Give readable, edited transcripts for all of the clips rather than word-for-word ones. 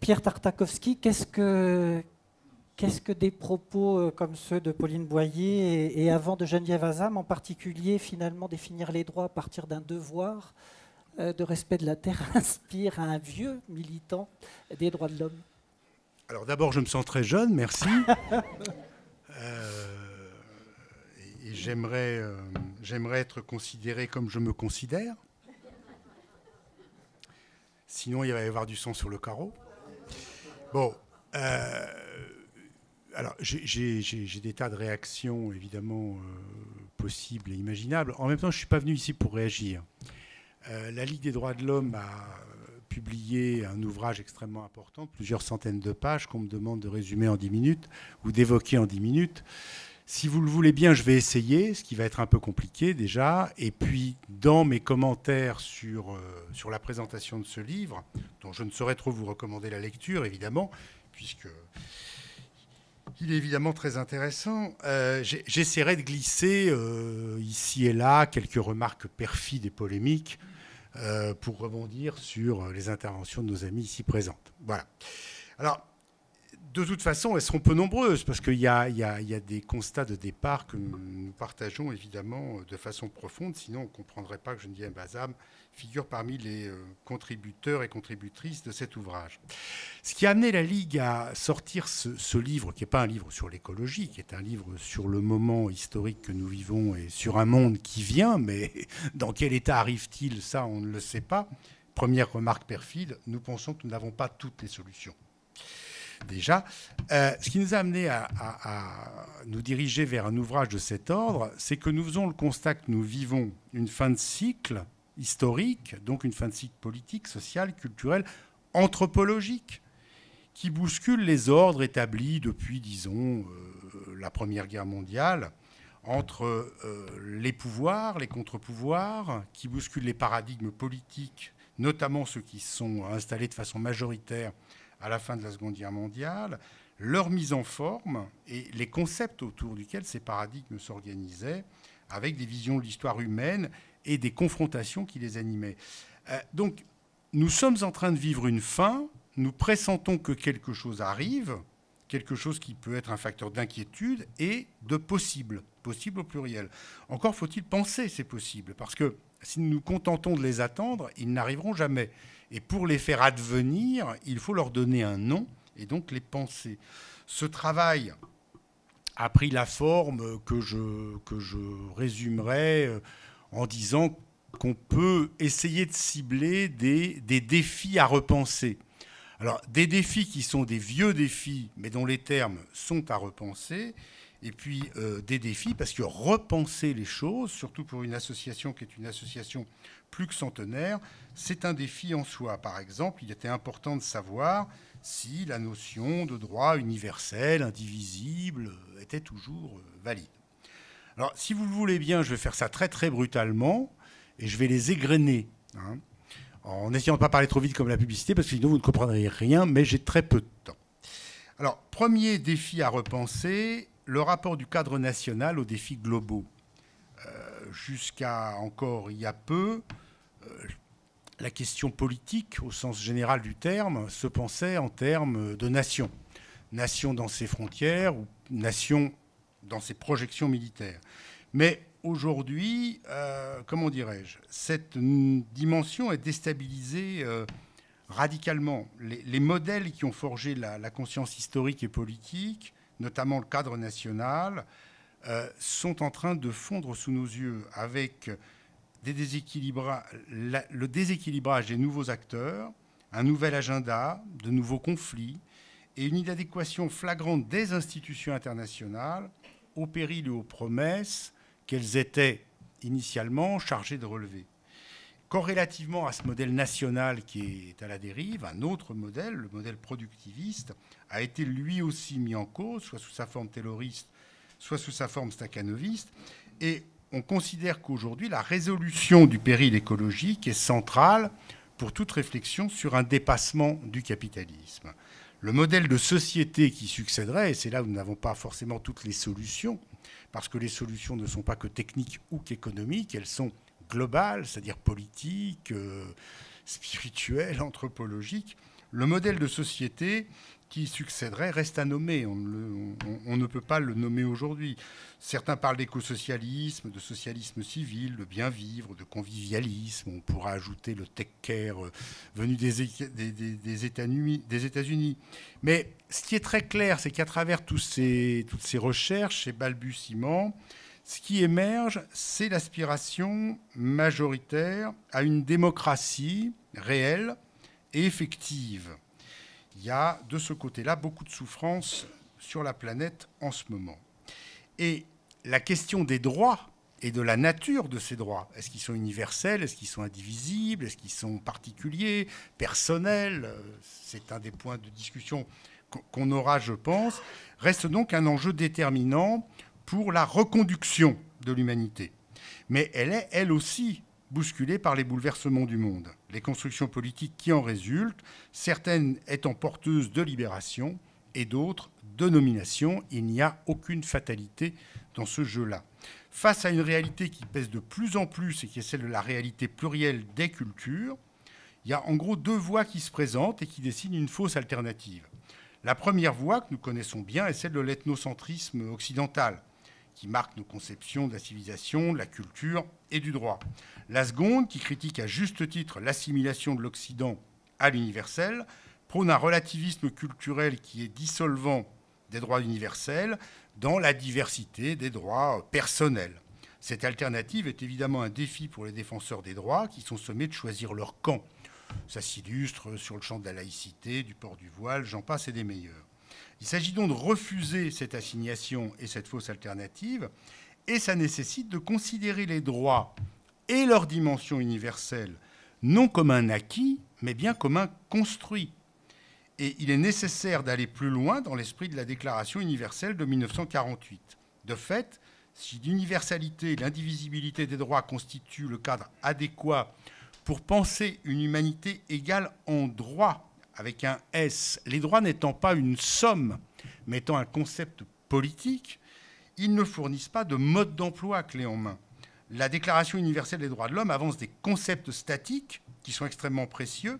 Pierre Tartakovsky, qu'est-ce que des propos comme ceux de Pauline Boyer et avant de Geneviève Azam, en particulier, finalement, définir les droits à partir d'un devoir de respect de la terre, inspire à un vieux militant des droits de l'homme? Alors d'abord, je me sens très jeune, merci. Et j'aimerais être considéré comme je me considère. Sinon, il va y avoir du sang sur le carreau. Bon, alors j'ai des tas de réactions évidemment possibles et imaginables. En même temps, je ne suis pas venu ici pour réagir. La Ligue des droits de l'homme a publié un ouvrage extrêmement important, plusieurs centaines de pages, qu'on me demande de résumer en 10 minutes ou d'évoquer en 10 minutes. Si vous le voulez bien, je vais essayer, ce qui va être un peu compliqué déjà. Et puis, dans mes commentaires sur la présentation de ce livre, dont je ne saurais trop vous recommander la lecture, évidemment, puisque il est évidemment très intéressant, j'essaierai de glisser ici et là quelques remarques perfides et polémiques pour rebondir sur les interventions de nos amis ici présentes. Voilà. Alors, de toute façon, elles seront peu nombreuses, parce qu'il y a des constats de départ que nous partageons évidemment de façon profonde, sinon on ne comprendrait pas que Geneviève Azam figure parmi les contributeurs et contributrices de cet ouvrage. Ce qui a amené la Ligue à sortir ce livre, qui n'est pas un livre sur l'écologie, qui est un livre sur le moment historique que nous vivons et sur un monde qui vient, mais dans quel état arrive-t-il, ça on ne le sait pas. Première remarque perfide, nous pensons que nous n'avons pas toutes les solutions. Déjà, ce qui nous a amené à nous diriger vers un ouvrage de cet ordre, c'est que nous faisons le constat que nous vivons une fin de cycle historique, donc une fin de cycle politique, sociale, culturelle, anthropologique, qui bouscule les ordres établis depuis, disons, la Première Guerre mondiale, entre les pouvoirs, les contre-pouvoirs, qui bouscule les paradigmes politiques, notamment ceux qui sont installés de façon majoritaire à la fin de la Seconde Guerre mondiale, leur mise en forme et les concepts autour duquel ces paradigmes s'organisaient, avec des visions de l'histoire humaine et des confrontations qui les animaient. Donc, nous sommes en train de vivre une fin, nous pressentons que quelque chose arrive, quelque chose qui peut être un facteur d'inquiétude et de possible au pluriel. Encore faut-il penser ces possibles, parce que si nous nous contentons de les attendre, ils n'arriveront jamais. Et pour les faire advenir, il faut leur donner un nom et donc les penser. Ce travail a pris la forme que je résumerai en disant qu'on peut essayer de cibler des défis à repenser. Alors, des défis qui sont des vieux défis, mais dont les termes sont à repenser, et puis des défis, parce que repenser les choses, surtout pour une association qui est une association plus que centenaire, c'est un défi en soi. Par exemple, il était important de savoir si la notion de droit universel, indivisible, était toujours valide. Alors, si vous le voulez bien, je vais faire ça très très brutalement, et je vais les égrener, hein, en essayant de ne pas parler trop vite comme la publicité, parce que sinon vous ne comprendrez rien, mais j'ai très peu de temps. Alors, premier défi à repenser, le rapport du cadre national aux défis globaux. Jusqu'à encore il y a peu, la question politique, au sens général du terme, se pensait en termes de nation. Nation dans ses frontières ou nation dans ses projections militaires. Mais aujourd'hui, comment dirais-je, cette dimension est déstabilisée radicalement. Les modèles qui ont forgé la conscience historique et politique, notamment le cadre national, sont en train de fondre sous nos yeux avec le déséquilibrage des nouveaux acteurs, un nouvel agenda, de nouveaux conflits et une inadéquation flagrante des institutions internationales aux périls et aux promesses qu'elles étaient initialement chargées de relever. Corrélativement à ce modèle national qui est à la dérive, un autre modèle, le modèle productiviste, a été lui aussi mis en cause, soit sous sa forme tayloriste, soit sous sa forme stakhanoviste. Et on considère qu'aujourd'hui, la résolution du péril écologique est centrale pour toute réflexion sur un dépassement du capitalisme. Le modèle de société qui succéderait, et c'est là où nous n'avons pas forcément toutes les solutions, parce que les solutions ne sont pas que techniques ou qu'économiques, elles sont globales, c'est-à-dire politiques, spirituelles, anthropologiques. Le modèle de société qui succéderait reste à nommer. On ne peut pas le nommer aujourd'hui. Certains parlent d'écosocialisme, de socialisme civil, de bien vivre, de convivialisme. On pourra ajouter le tech care venu des États-Unis. Mais ce qui est très clair, c'est qu'à travers toutes ces recherches, ces balbutiements, ce qui émerge, c'est l'aspiration majoritaire à une démocratie réelle et effective. Il y a de ce côté-là beaucoup de souffrance sur la planète en ce moment. Et la question des droits et de la nature de ces droits, est-ce qu'ils sont universels, est-ce qu'ils sont indivisibles, est-ce qu'ils sont particuliers, personnels, c'est un des points de discussion qu'on aura, je pense, reste donc un enjeu déterminant pour la reconduction de l'humanité. Mais elle est, elle aussi, bousculée par les bouleversements du monde, les constructions politiques qui en résultent, certaines étant porteuses de libération et d'autres de nomination. Il n'y a aucune fatalité dans ce jeu-là. Face à une réalité qui pèse de plus en plus et qui est celle de la réalité plurielle des cultures, il y a en gros deux voies qui se présentent et qui dessinent une fausse alternative. La première voie que nous connaissons bien est celle de l'ethnocentrisme occidental, qui marque nos conceptions de la civilisation, de la culture et du droit. La seconde, qui critique à juste titre l'assimilation de l'Occident à l'universel, prône un relativisme culturel qui est dissolvant des droits universels dans la diversité des droits personnels. Cette alternative est évidemment un défi pour les défenseurs des droits qui sont sommés de choisir leur camp. Ça s'illustre sur le champ de la laïcité, du port du voile, j'en passe et des meilleurs. Il s'agit donc de refuser cette assignation et cette fausse alternative, et ça nécessite de considérer les droits et leur dimension universelle non comme un acquis, mais bien comme un construit. Et il est nécessaire d'aller plus loin dans l'esprit de la Déclaration universelle de 1948. De fait, si l'universalité et l'indivisibilité des droits constituent le cadre adéquat pour penser une humanité égale en droit, avec un S, les droits n'étant pas une somme, mais étant un concept politique, ils ne fournissent pas de mode d'emploi clé en main. La Déclaration universelle des droits de l'homme avance des concepts statiques qui sont extrêmement précieux,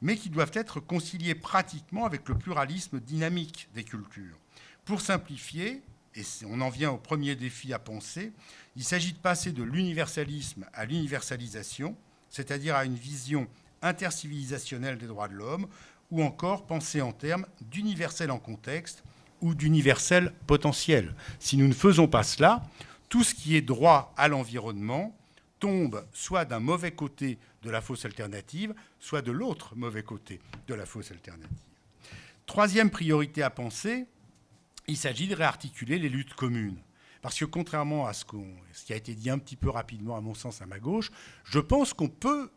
mais qui doivent être conciliés pratiquement avec le pluralisme dynamique des cultures. Pour simplifier, et on en vient au premier défi à penser, il s'agit de passer de l'universalisme à l'universalisation, c'est-à-dire à une vision intercivilisationnelle des droits de l'homme, ou encore penser en termes d'universel en contexte ou d'universel potentiel. Si nous ne faisons pas cela, tout ce qui est droit à l'environnement tombe soit d'un mauvais côté de la fausse alternative, soit de l'autre mauvais côté de la fausse alternative. Troisième priorité à penser, il s'agit de réarticuler les luttes communes. Parce que contrairement à ce qui a été dit un petit peu rapidement, à mon sens, à ma gauche, je pense qu'on peut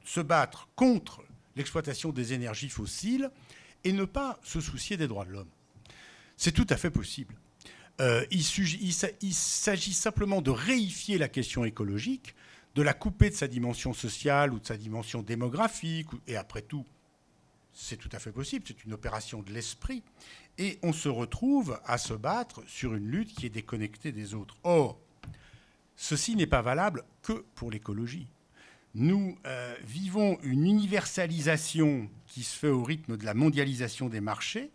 se battre contre l'exploitation des énergies fossiles et ne pas se soucier des droits de l'homme. C'est tout à fait possible. Il s'agit simplement de réifier la question écologique, de la couper de sa dimension sociale ou de sa dimension démographique. Et après tout, c'est tout à fait possible, c'est une opération de l'esprit. Et on se retrouve à se battre sur une lutte qui est déconnectée des autres. Or, ceci n'est pas valable que pour l'écologie. Nous vivons une universalisation qui se fait au rythme de la mondialisation des marchés,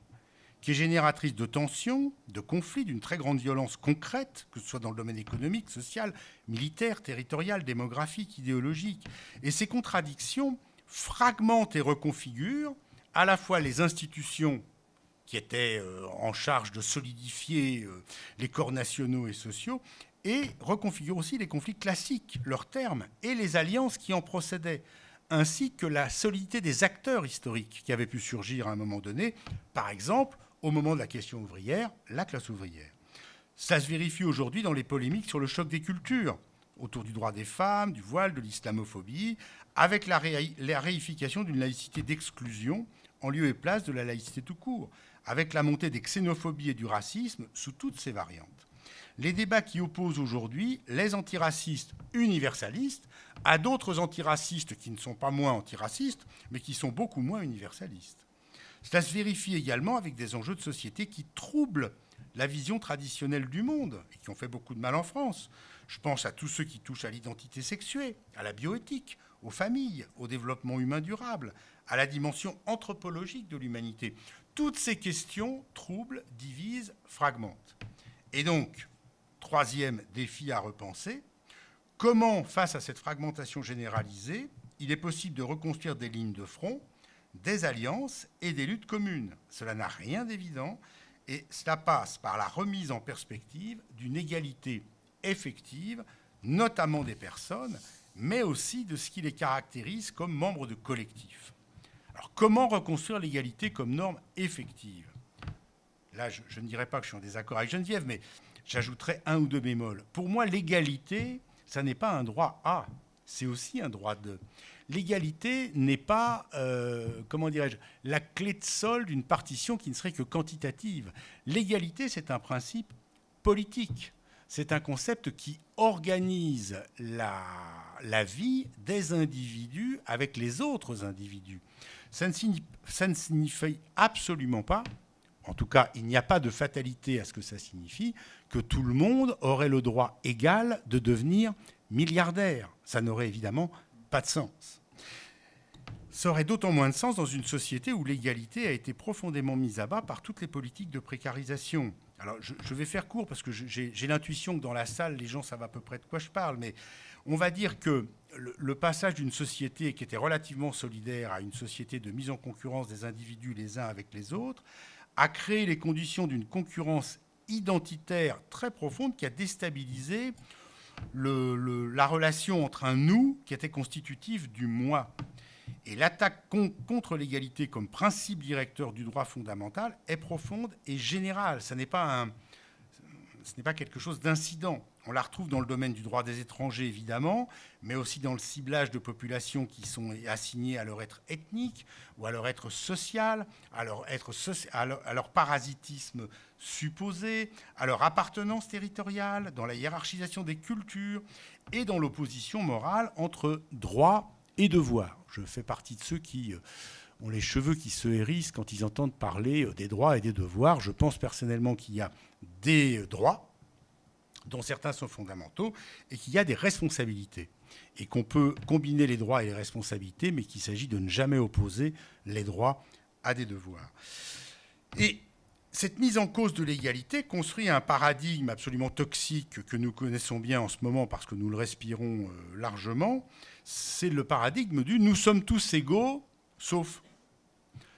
qui est génératrice de tensions, de conflits, d'une très grande violence concrète, que ce soit dans le domaine économique, social, militaire, territorial, démographique, idéologique. Et ces contradictions fragmentent et reconfigurent à la fois les institutions qui étaient en charge de solidifier les corps nationaux et sociaux, et reconfigurent aussi les conflits classiques, leurs termes, et les alliances qui en procédaient, ainsi que la solidité des acteurs historiques qui avaient pu surgir à un moment donné, par exemple, au moment de la question ouvrière, la classe ouvrière. Ça se vérifie aujourd'hui dans les polémiques sur le choc des cultures, autour du droit des femmes, du voile, de l'islamophobie, avec la réification d'une laïcité d'exclusion en lieu et place de la laïcité tout court, avec la montée des xénophobies et du racisme sous toutes ses variantes. Les débats qui opposent aujourd'hui les antiracistes universalistes à d'autres antiracistes qui ne sont pas moins antiracistes, mais qui sont beaucoup moins universalistes. Cela se vérifie également avec des enjeux de société qui troublent la vision traditionnelle du monde et qui ont fait beaucoup de mal en France. Je pense à tous ceux qui touchent à l'identité sexuée, à la bioéthique, aux familles, au développement humain durable, à la dimension anthropologique de l'humanité. Toutes ces questions troublent, divisent, fragmentent. Et donc, troisième défi à repenser, comment, face à cette fragmentation généralisée, il est possible de reconstruire des lignes de front, des alliances et des luttes communes. Cela n'a rien d'évident et cela passe par la remise en perspective d'une égalité effective, notamment des personnes, mais aussi de ce qui les caractérise comme membres de collectifs. Alors, comment reconstruire l'égalité comme norme effective? Là, je ne dirais pas que je suis en désaccord avec Geneviève, mais j'ajouterais un ou deux bémols. Pour moi, l'égalité, ça n'est pas un droit à, c'est aussi un droit de. L'égalité n'est pas, comment dirais-je, la clé de sol d'une partition qui ne serait que quantitative. L'égalité, c'est un principe politique. C'est un concept qui organise la vie des individus avec les autres individus. Ça ne signifie absolument pas, en tout cas, il n'y a pas de fatalité à ce que ça signifie, que tout le monde aurait le droit égal de devenir milliardaire. Ça n'aurait évidemment pas de sens. Ça aurait d'autant moins de sens dans une société où l'égalité a été profondément mise à bas par toutes les politiques de précarisation. Alors, je vais faire court parce que j'ai l'intuition que dans la salle, les gens savent à peu près de quoi je parle, mais on va dire que le passage d'une société qui était relativement solidaire à une société de mise en concurrence des individus les uns avec les autres a créé les conditions d'une concurrence identitaire très profonde qui a déstabilisé la relation entre un nous qui était constitutif du moi. Et l'attaque contre l'égalité comme principe directeur du droit fondamental est profonde et générale. Ce n'est pas quelque chose d'incident. On la retrouve dans le domaine du droit des étrangers, évidemment, mais aussi dans le ciblage de populations qui sont assignées à leur être ethnique ou à leur être social, à leur parasitisme supposé, à leur appartenance territoriale, dans la hiérarchisation des cultures et dans l'opposition morale entre droit et devoir. Je fais partie de ceux qui ont les cheveux qui se hérissent quand ils entendent parler des droits et des devoirs. Je pense personnellement qu'il y a des droits, dont certains sont fondamentaux, et qu'il y a des responsabilités. Et qu'on peut combiner les droits et les responsabilités, mais qu'il s'agit de ne jamais opposer les droits à des devoirs. Et cette mise en cause de l'égalité construit un paradigme absolument toxique que nous connaissons bien en ce moment parce que nous le respirons largement. C'est le paradigme du « nous sommes tous égaux, sauf ».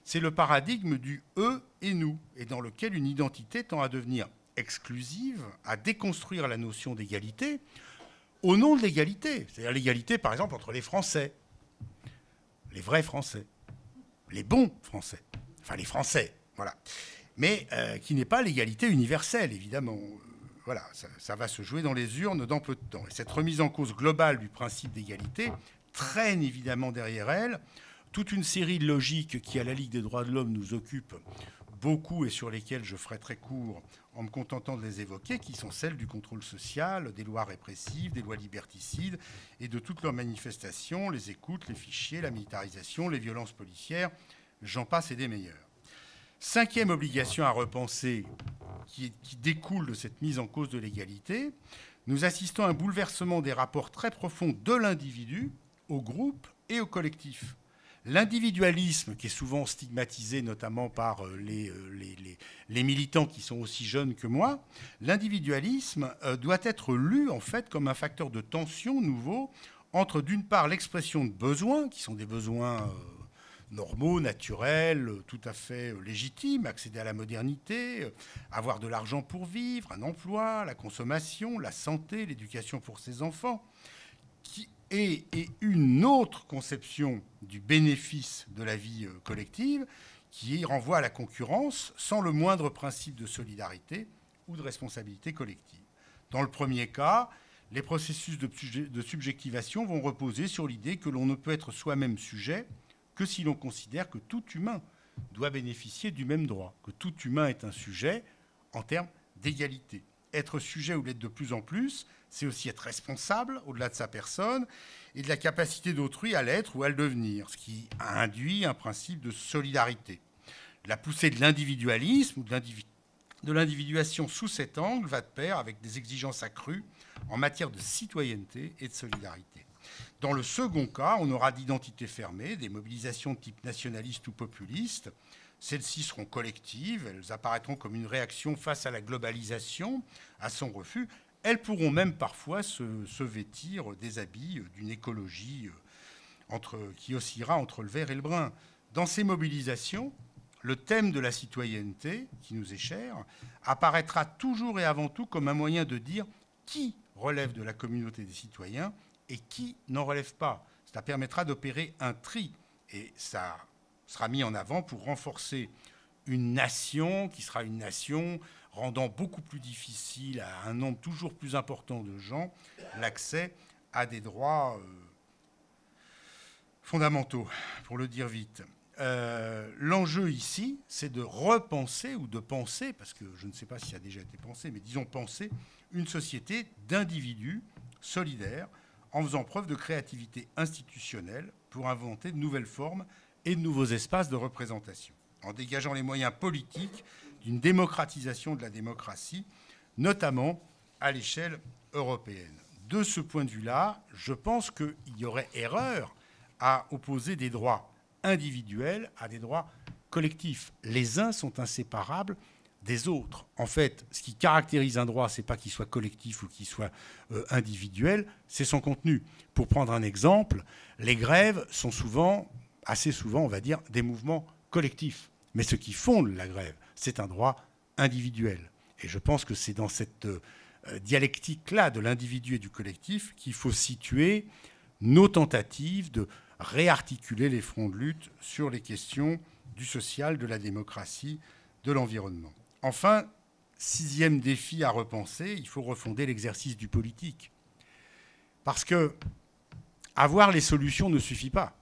C'est le paradigme du « eux et nous », et dans lequel une identité tend à devenir exclusive, à déconstruire la notion d'égalité au nom de l'égalité. C'est-à-dire l'égalité, par exemple, entre les Français, les vrais Français, les bons Français, enfin les Français, voilà. Mais qui n'est pas l'égalité universelle, évidemment. Voilà, ça va se jouer dans les urnes dans peu de temps. Et cette remise en cause globale du principe d'égalité traîne évidemment derrière elle toute une série de logiques qui, à la Ligue des droits de l'homme, nous occupent beaucoup et sur lesquelles je ferai très court en me contentant de les évoquer, qui sont celles du contrôle social, des lois répressives, des lois liberticides et de toutes leurs manifestations, les écoutes, les fichiers, la militarisation, les violences policières, j'en passe et des meilleures. Cinquième obligation à repenser qui découle de cette mise en cause de l'égalité, nous assistons à un bouleversement des rapports très profonds de l'individu au groupe et au collectif. L'individualisme, qui est souvent stigmatisé notamment par les militants qui sont aussi jeunes que moi, l'individualisme doit être lu en fait comme un facteur de tension nouveau entre d'une part l'expression de besoins, qui sont des besoins normaux, naturels, tout à fait légitimes, accéder à la modernité, avoir de l'argent pour vivre, un emploi, la consommation, la santé, l'éducation pour ses enfants, et une autre conception du bénéfice de la vie collective qui renvoie à la concurrence sans le moindre principe de solidarité ou de responsabilité collective. Dans le premier cas, les processus de subjectivation vont reposer sur l'idée que l'on ne peut être soi-même sujet que si l'on considère que tout humain doit bénéficier du même droit, que tout humain est un sujet en termes d'égalité. Être sujet ou l'être de plus en plus, c'est aussi être responsable au-delà de sa personne et de la capacité d'autrui à l'être ou à le devenir, ce qui induit un principe de solidarité. La poussée de l'individualisme ou de l'individuation sous cet angle va de pair avec des exigences accrues en matière de citoyenneté et de solidarité. Dans le second cas, on aura d'identité fermée, des mobilisations de type nationaliste ou populiste. Celles-ci seront collectives, elles apparaîtront comme une réaction face à la globalisation, à son refus. Elles pourront même parfois se vêtir des habits d'une écologie qui oscillera entre le vert et le brun. Dans ces mobilisations, le thème de la citoyenneté, qui nous est cher, apparaîtra toujours et avant tout comme un moyen de dire qui relève de la communauté des citoyens et qui n'en relève pas. Ça permettra d'opérer un tri, et ça sera mis en avant pour renforcer une nation qui sera une nation rendant beaucoup plus difficile à un nombre toujours plus important de gens l'accès à des droits fondamentaux, pour le dire vite. L'enjeu ici, c'est de repenser ou de penser, parce que je ne sais pas si ça a déjà été pensé, mais disons penser une société d'individus solidaires en faisant preuve de créativité institutionnelle pour inventer de nouvelles formes et de nouveaux espaces de représentation, en dégageant les moyens politiques d'une démocratisation de la démocratie, notamment à l'échelle européenne. De ce point de vue-là, je pense qu'il y aurait erreur à opposer des droits individuels à des droits collectifs. Les uns sont inséparables des autres. En fait, ce qui caractérise un droit, ce n'est pas qu'il soit collectif ou qu'il soit individuel, c'est son contenu. Pour prendre un exemple, les grèves sont assez souvent, on va dire, des mouvements collectifs. Mais ce qui fonde la grève, c'est un droit individuel. Et je pense que c'est dans cette dialectique-là de l'individu et du collectif qu'il faut situer nos tentatives de réarticuler les fronts de lutte sur les questions du social, de la démocratie, de l'environnement. Enfin, 6e défi à repenser, il faut refonder l'exercice du politique. Parce que avoir les solutions ne suffit pas.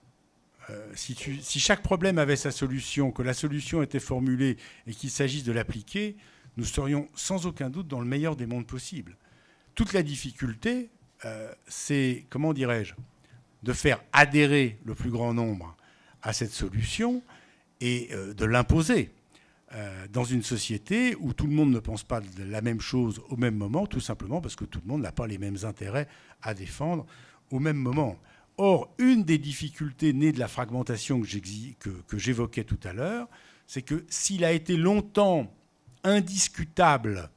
Si chaque problème avait sa solution, que la solution était formulée et qu'il s'agisse de l'appliquer, nous serions sans aucun doute dans le meilleur des mondes possibles. Toute la difficulté, c'est, comment dirais-je, de faire adhérer le plus grand nombre à cette solution et de l'imposer dans une société où tout le monde ne pense pas la même chose au même moment, tout simplement parce que tout le monde n'a pas les mêmes intérêts à défendre au même moment. Or, une des difficultés nées de la fragmentation que j'évoquais tout à l'heure, c'est que s'il a été longtemps indiscutable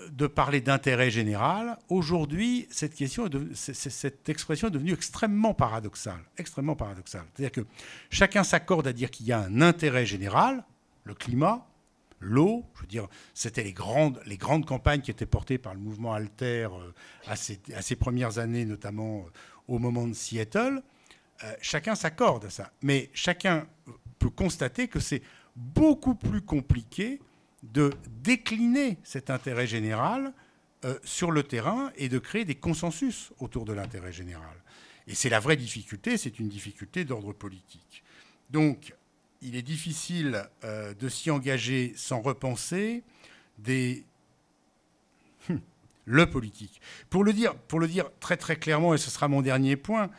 de parler d'intérêt général, aujourd'hui, cette expression est devenue extrêmement paradoxale. Extrêmement paradoxale. C'est-à-dire que chacun s'accorde à dire qu'il y a un intérêt général, le climat, l'eau, je veux dire, c'était les grandes campagnes qui étaient portées par le mouvement Alter à ses premières années, notamment au moment de Seattle. Chacun s'accorde à ça. Mais chacun peut constater que c'est beaucoup plus compliqué de décliner cet intérêt général sur le terrain et de créer des consensus autour de l'intérêt général. Et c'est la vraie difficulté, c'est une difficulté d'ordre politique. Donc, il est difficile de s'y engager sans repenser le politique. Pour le dire très très clairement, et ce sera mon dernier point,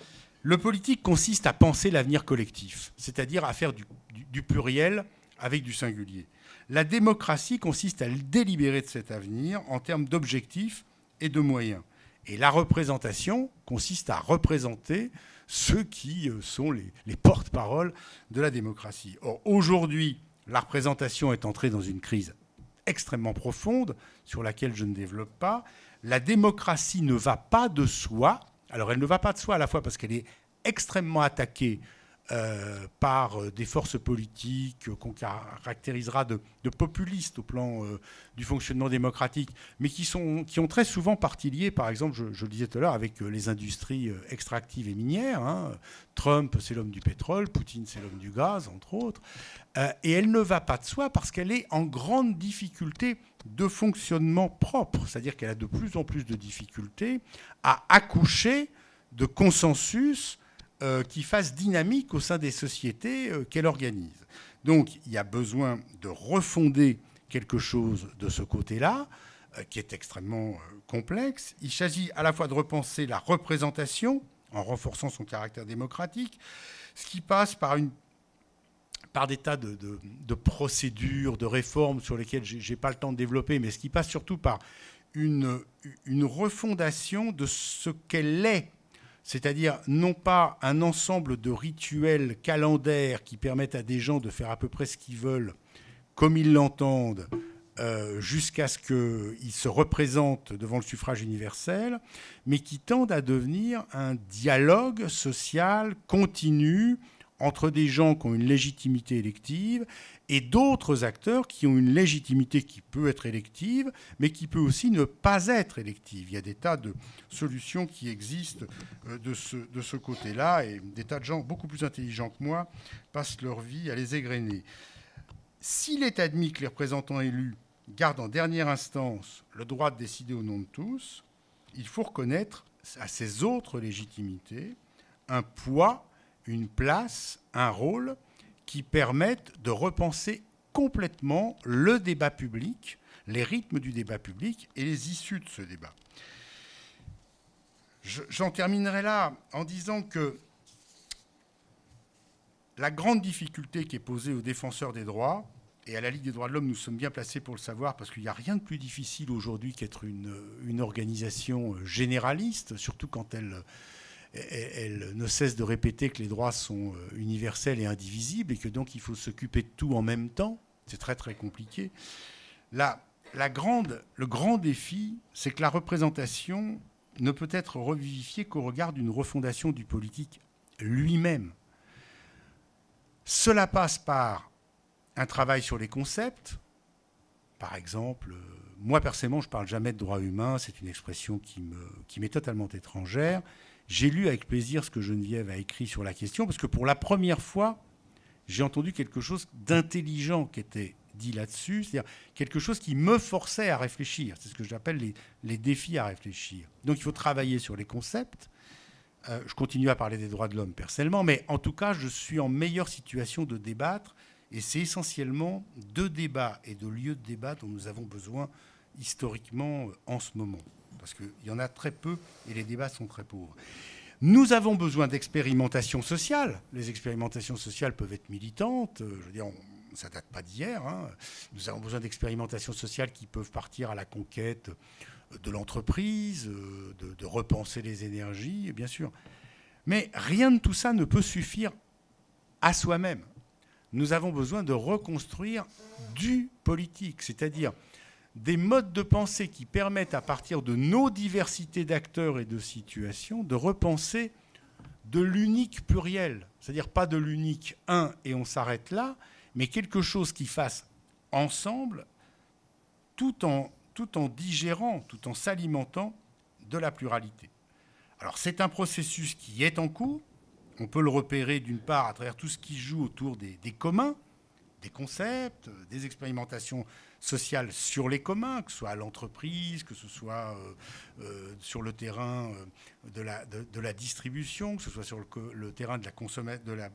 le politique consiste à penser l'avenir collectif, c'est-à-dire à faire du pluriel avec du singulier. La démocratie consiste à le délibérer de cet avenir en termes d'objectifs et de moyens. Et la représentation consiste à représenter ceux qui sont les porte-paroles de la démocratie. Or, aujourd'hui, la représentation est entrée dans une crise extrêmement profonde, sur laquelle je ne développe pas. La démocratie ne va pas de soi. Alors, elle ne va pas de soi à la fois parce qu'elle est extrêmement attaquée par des forces politiques qu'on caractérisera de populistes au plan du fonctionnement démocratique, mais qui ont très souvent partie liée, par exemple, je le disais tout à l'heure, avec les industries extractives et minières. Hein. Trump, c'est l'homme du pétrole, Poutine, c'est l'homme du gaz, entre autres. Et elle ne va pas de soi parce qu'elle est en grande difficulté de fonctionnement propre, c'est-à-dire qu'elle a de plus en plus de difficultés à accoucher de consensus qui fasse dynamique au sein des sociétés qu'elle organise. Donc, il y a besoin de refonder quelque chose de ce côté-là, qui est extrêmement complexe. Il s'agit à la fois de repenser la représentation, en renforçant son caractère démocratique, ce qui passe par des tas de procédures, de réformes sur lesquelles je n'ai pas le temps de développer, mais ce qui passe surtout par une refondation de ce qu'elle est c'est-à-dire non pas un ensemble de rituels calendaires qui permettent à des gens de faire à peu près ce qu'ils veulent, comme ils l'entendent, jusqu'à ce qu'ils se représentent devant le suffrage universel, mais qui tendent à devenir un dialogue social continu entre des gens qui ont une légitimité élective et d'autres acteurs qui ont une légitimité qui peut être élective, mais qui peut aussi ne pas être élective. Il y a des tas de solutions qui existent de ce côté-là, et des tas de gens beaucoup plus intelligents que moi passent leur vie à les égrener. S'il est admis que les représentants élus gardent en dernière instance le droit de décider au nom de tous, il faut reconnaître à ces autres légitimités un poids, une place, un rôle qui permettent de repenser complètement le débat public, les rythmes du débat public et les issues de ce débat. J'en terminerai là en disant que la grande difficulté qui est posée aux défenseurs des droits, et à la Ligue des droits de l'homme, nous sommes bien placés pour le savoir, parce qu'il n'y a rien de plus difficile aujourd'hui qu'être une organisation généraliste, surtout quand elle ne cesse de répéter que les droits sont universels et indivisibles, et que donc il faut s'occuper de tout en même temps. C'est très très compliqué. Le grand défi, c'est que la représentation ne peut être revivifiée qu'au regard d'une refondation du politique lui-même. Cela passe par un travail sur les concepts. Par exemple, moi personnellement, je ne parle jamais de droits humains, c'est une expression qui m'est totalement étrangère. J'ai lu avec plaisir ce que Geneviève a écrit sur la question, parce que pour la première fois, j'ai entendu quelque chose d'intelligent qui était dit là-dessus, c'est-à-dire quelque chose qui me forçait à réfléchir. C'est ce que j'appelle les défis à réfléchir. Donc il faut travailler sur les concepts. Je continue à parler des droits de l'homme personnellement, mais en tout cas, je suis en meilleure situation de débattre, et c'est essentiellement de débats et de lieux de débat dont nous avons besoin historiquement en ce moment. Parce qu'il y en a très peu et les débats sont très pauvres. Nous avons besoin d'expérimentation sociale. Les expérimentations sociales peuvent être militantes. Je veux dire, ça ne date pas d'hier. Hein. Nous avons besoin d'expérimentations sociales qui peuvent partir à la conquête de l'entreprise, de repenser les énergies, bien sûr. Mais rien de tout ça ne peut suffire à soi-même. Nous avons besoin de reconstruire du politique, c'est-à-dire des modes de pensée qui permettent, à partir de nos diversités d'acteurs et de situations, de repenser de l'unique pluriel. C'est-à-dire pas de l'unique un et on s'arrête là, mais quelque chose qui fasse ensemble, tout en digérant, tout en s'alimentant de la pluralité. Alors c'est un processus qui est en cours. On peut le repérer d'une part à travers tout ce qui joue autour des communs, des concepts, des expérimentations sociales sur les communs, que ce soit à l'entreprise, que ce soit sur le terrain de la distribution, que ce soit sur le terrain de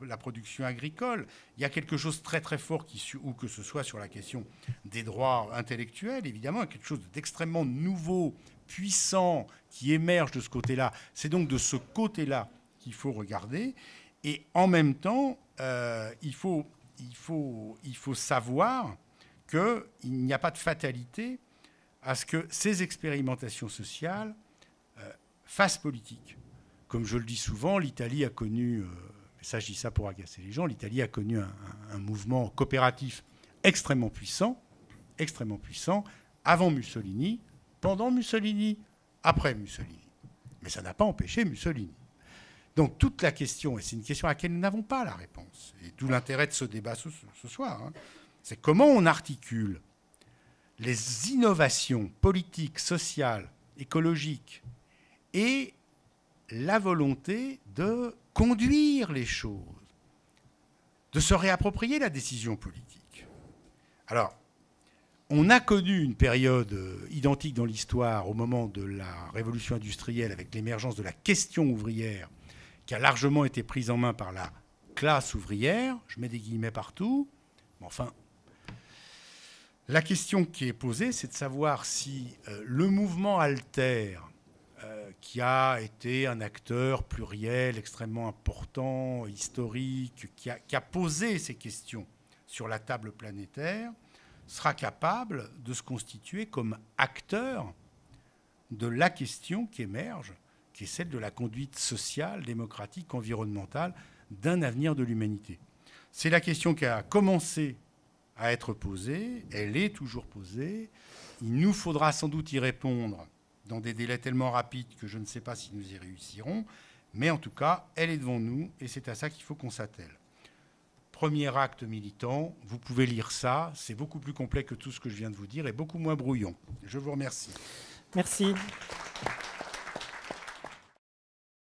la production agricole. Il y a quelque chose de très très fort, ou que ce soit sur la question des droits intellectuels, évidemment, quelque chose d'extrêmement nouveau, puissant, qui émerge de ce côté-là. C'est donc de ce côté-là qu'il faut regarder. Et en même temps, il faut savoir qu'il n'y a pas de fatalité à ce que ces expérimentations sociales fassent politique. Comme je le dis souvent, l'Italie a connu, ça je dis ça pour agacer les gens, l'Italie a connu un mouvement coopératif extrêmement puissant, avant Mussolini, pendant Mussolini, après Mussolini. Mais ça n'a pas empêché Mussolini. Donc toute la question, et c'est une question à laquelle nous n'avons pas la réponse, et d'où l'intérêt de ce débat ce soir, hein, c'est comment on articule les innovations politiques, sociales, écologiques, et la volonté de conduire les choses, de se réapproprier la décision politique. Alors, on a connu une période identique dans l'histoire au moment de la révolution industrielle avec l'émergence de la question ouvrière qui a largement été prise en main par la classe ouvrière. Je mets des guillemets partout. Mais enfin, la question qui est posée, c'est de savoir si le mouvement Alter, qui a été un acteur pluriel extrêmement important, historique, qui a posé ces questions sur la table planétaire, sera capable de se constituer comme acteur de la question qui émerge, qui est celle de la conduite sociale, démocratique, environnementale d'un avenir de l'humanité. C'est la question qui a commencé à être posée, elle est toujours posée. Il nous faudra sans doute y répondre dans des délais tellement rapides que je ne sais pas si nous y réussirons, mais en tout cas, elle est devant nous et c'est à ça qu'il faut qu'on s'attelle. Premier acte militant, vous pouvez lire ça, c'est beaucoup plus complet que tout ce que je viens de vous dire et beaucoup moins brouillon. Je vous remercie. Merci.